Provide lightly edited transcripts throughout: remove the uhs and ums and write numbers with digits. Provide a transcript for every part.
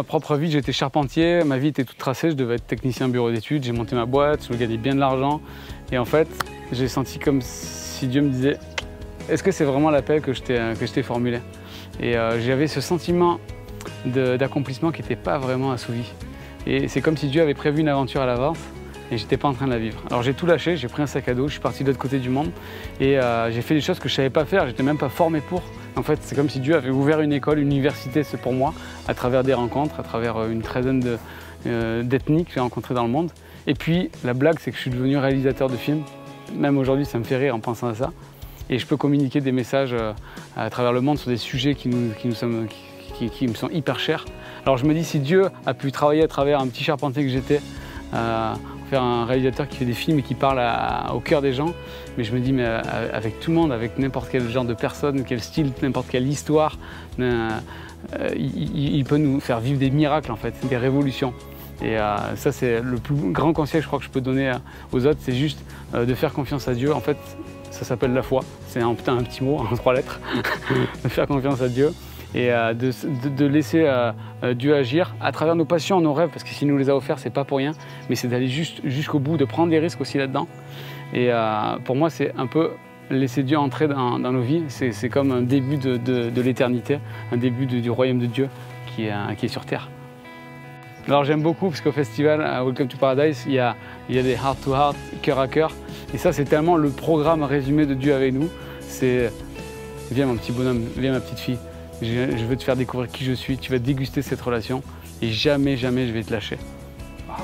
propre vie, j'étais charpentier, ma vie était toute tracée, je devais être technicien bureau d'études, j'ai monté ma boîte, je gagnais bien de l'argent. Et en fait, j'ai senti comme si Dieu me disait « Est-ce que c'est vraiment l'appel que je t'ai formulé ?» Et j'avais ce sentiment d'accomplissement qui n'était pas vraiment assouvi. Et c'est comme si Dieu avait prévu une aventure à l'avance et j'étais pas en train de la vivre. Alors j'ai tout lâché, j'ai pris un sac à dos, je suis parti de l'autre côté du monde et j'ai fait des choses que je savais pas faire, j'étais même pas formé pour. En fait, c'est comme si Dieu avait ouvert une école, une université, c'est pour moi, à travers des rencontres, à travers une treizaine d'ethnies que j'ai rencontrées dans le monde. Et puis la blague, c'est que je suis devenu réalisateur de films. Même aujourd'hui, ça me fait rire en pensant à ça. Et je peux communiquer des messages à travers le monde sur des sujets qui me sont hyper chers. Alors je me dis, si Dieu a pu travailler à travers un petit charpentier que j'étais, faire un réalisateur qui fait des films et qui parle au cœur des gens, mais je me dis, mais avec tout le monde, avec n'importe quel genre de personne, quel style, n'importe quelle histoire, il peut nous faire vivre des miracles en fait, des révolutions. Et ça, c'est le plus grand conseil je crois que je peux donner aux autres, c'est juste de faire confiance à Dieu. En fait, ça s'appelle la foi, c'est un petit mot en 3 lettres, de faire confiance à Dieu et de laisser Dieu agir à travers nos passions, nos rêves, parce que s'il nous les a offerts, c'est pas pour rien, mais c'est d'aller jusqu'au bout, de prendre des risques aussi là-dedans. Et pour moi, c'est un peu laisser Dieu entrer dans nos vies, c'est comme un début de l'éternité, un début du royaume de Dieu qui est sur terre. Alors j'aime beaucoup parce qu'au festival Welcome to Paradise, il y a des heart to heart, cœur à cœur. Et ça, c'est tellement le programme résumé de Dieu avec nous. C'est viens mon petit bonhomme, viens ma petite fille, je veux te faire découvrir qui je suis, tu vas déguster cette relation et jamais, jamais je vais te lâcher. Wow.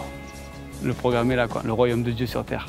Le programme est là, quoi, le royaume de Dieu sur terre.